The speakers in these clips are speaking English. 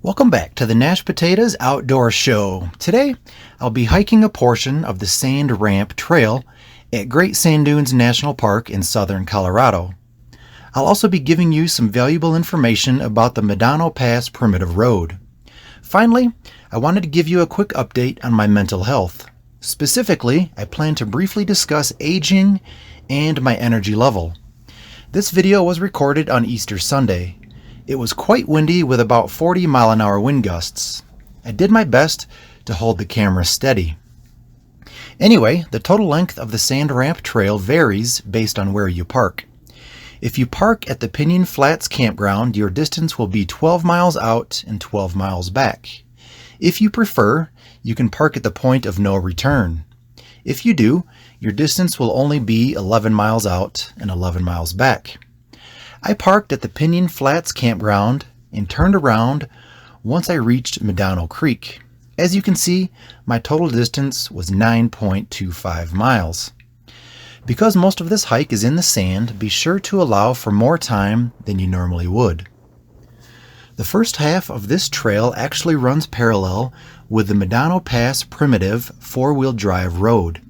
Welcome back to the Nash Potatoes Outdoor Show. Today, I'll be hiking a portion of the Sand Ramp Trail at Great Sand Dunes National Park in southern Colorado. I'll also be giving you some valuable information about the Medano Pass Primitive Road. Finally, I wanted to give you a quick update on my mental health. Specifically, I plan to briefly discuss aging and my energy level. This video was recorded on Easter Sunday. It was quite windy with about 40-mile-an-hour wind gusts. I did my best to hold the camera steady. Anyway, the total length of the Sand Ramp Trail varies based on where you park. If you park at the Piñon Flats Campground, your distance will be 12 miles out and 12 miles back. If you prefer, you can park at the point of no return. If you do, your distance will only be 11 miles out and 11 miles back. I parked at the Piñon Flats Campground and turned around once I reached Medano Creek. As you can see, my total distance was 9.25 miles. Because most of this hike is in the sand, be sure to allow for more time than you normally would. The first half of this trail actually runs parallel with the Medano Pass Primitive Four-Wheel Drive Road.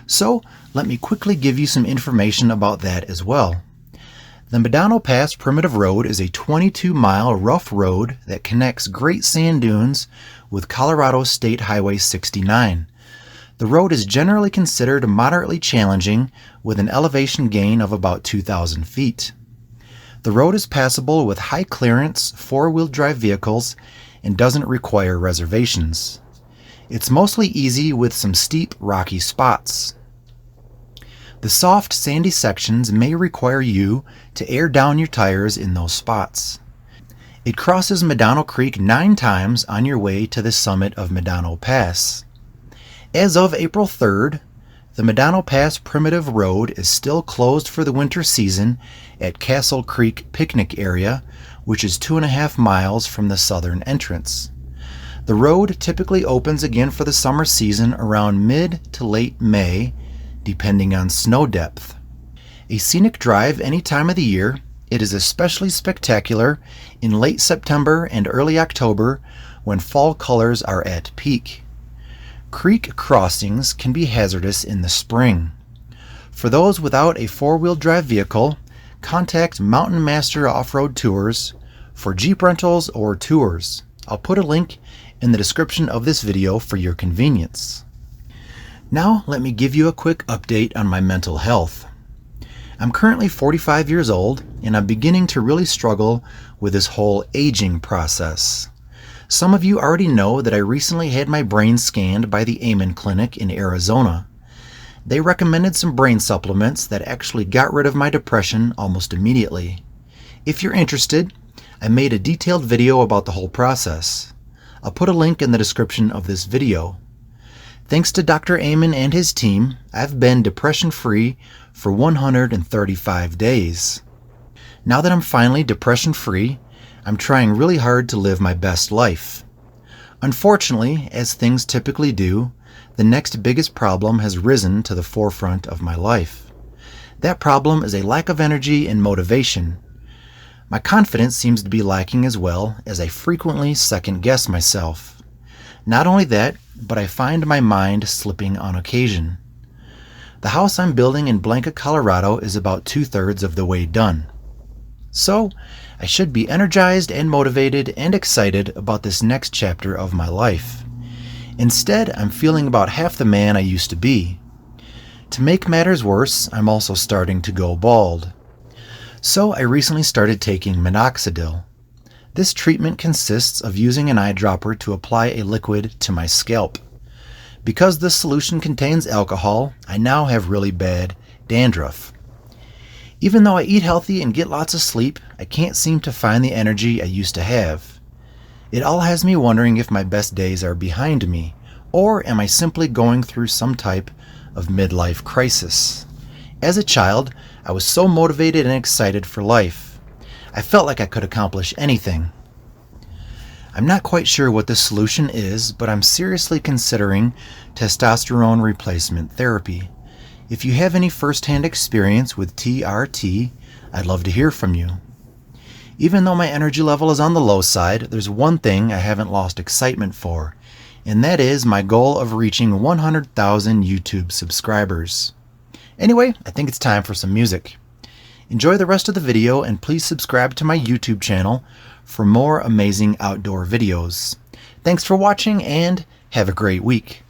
So, let me quickly give you some information about that as well. The Medano Pass Primitive Road is a 22-mile rough road that connects Great Sand Dunes with Colorado State Highway 69. The road is generally considered moderately challenging with an elevation gain of about 2,000 feet. The road is passable with high-clearance four-wheel drive vehicles and doesn't require reservations. It's mostly easy with some steep, rocky spots. The soft, sandy sections may require you to air down your tires in those spots. It crosses Medano Creek 9 times on your way to the summit of Medano Pass. As of April 3rd, the Medano Pass Primitive Road is still closed for the winter season at Castle Creek Picnic Area, which is 2.5 miles from the southern entrance. The road typically opens again for the summer season around mid to late May, depending on snow depth. A scenic drive any time of the year, it is especially spectacular in late September and early October when fall colors are at peak. Creek crossings can be hazardous in the spring. For those without a four-wheel drive vehicle, contact Mountain Master Off-Road Tours for Jeep rentals or tours. I'll put a link in the description of this video for your convenience. Now let me give you a quick update on my mental health. I'm currently 45 years old and I'm beginning to really struggle with this whole aging process. Some of you already know that I recently had my brain scanned by the Amen Clinic in Arizona. They recommended some brain supplements that actually got rid of my depression almost immediately. If you're interested, I made a detailed video about the whole process. I'll put a link in the description of this video. Thanks to Dr. Amen and his team, I've been depression-free for 135 days. Now that I'm finally depression-free, I'm trying really hard to live my best life. Unfortunately, as things typically do, the next biggest problem has risen to the forefront of my life. That problem is a lack of energy and motivation. My confidence seems to be lacking as well, as I frequently second-guess myself. Not only that, but I find my mind slipping on occasion. The house I'm building in Blanca, Colorado is about 2/3 of the way done. So, I should be energized and motivated and excited about this next chapter of my life. Instead, I'm feeling about half the man I used to be. To make matters worse, I'm also starting to go bald. So I recently started taking minoxidil. This treatment consists of using an eyedropper to apply a liquid to my scalp. Because this solution contains alcohol, I now have really bad dandruff. Even though I eat healthy and get lots of sleep, I can't seem to find the energy I used to have. It all has me wondering if my best days are behind me, or am I simply going through some type of midlife crisis? As a child, I was so motivated and excited for life. I felt like I could accomplish anything. I'm not quite sure what the solution is, but I'm seriously considering testosterone replacement therapy. If you have any first-hand experience with TRT, I'd love to hear from you. Even though my energy level is on the low side, there's one thing I haven't lost excitement for, and that is my goal of reaching 100,000 YouTube subscribers. Anyway, I think it's time for some music. Enjoy the rest of the video and please subscribe to my YouTube channel for more amazing outdoor videos. Thanks for watching and have a great week.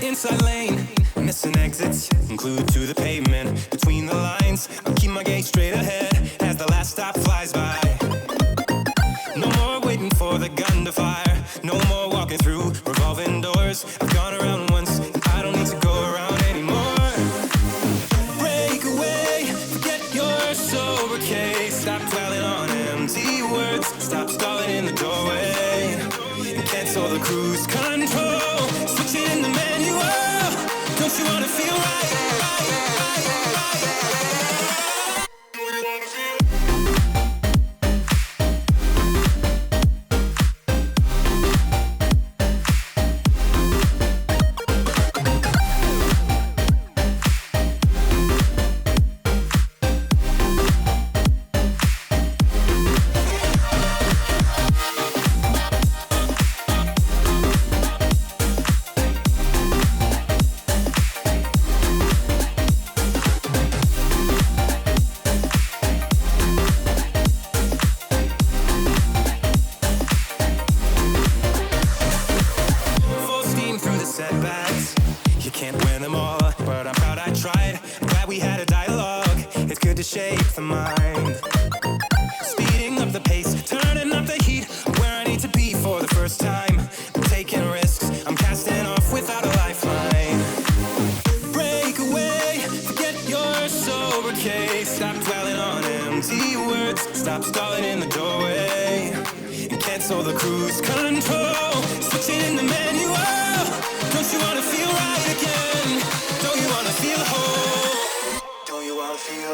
Inside lane, missing exits, glued to the pavement. Between the lines, I'll keep my gaze straight ahead as the last stop flies by. No more waiting for the gun to fire. No more walking through revolving doors. I've gone around once, I don't need to go around anymore. Break away, forget your sober case. Stop dwelling on empty words. Stop stalling in the doorway and cancel the cruise control. Switch it in the manual. Don't you wanna feel right? to shape the mind. Speeding up the pace, turning up the heat, where I need to be for the first time. I'm taking risks, I'm casting off without a lifeline. Break away, forget your sober case. Stop dwelling on empty words, stop stalling in the doorway, and cancel the cruise control. Switching in the manual. Don't you wanna feel right again? Don't you wanna feel whole? Don't you wanna feel?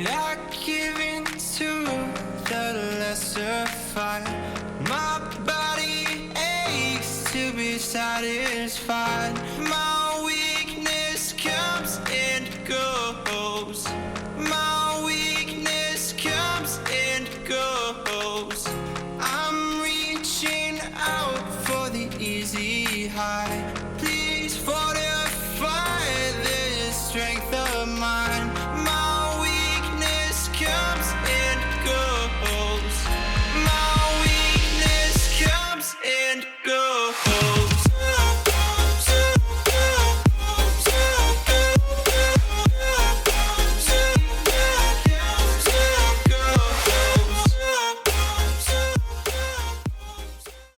I give in to the lesser fight. My body aches to be satisfied. My weakness comes and goes. My weakness comes and goes. I'm reaching out for the easy high.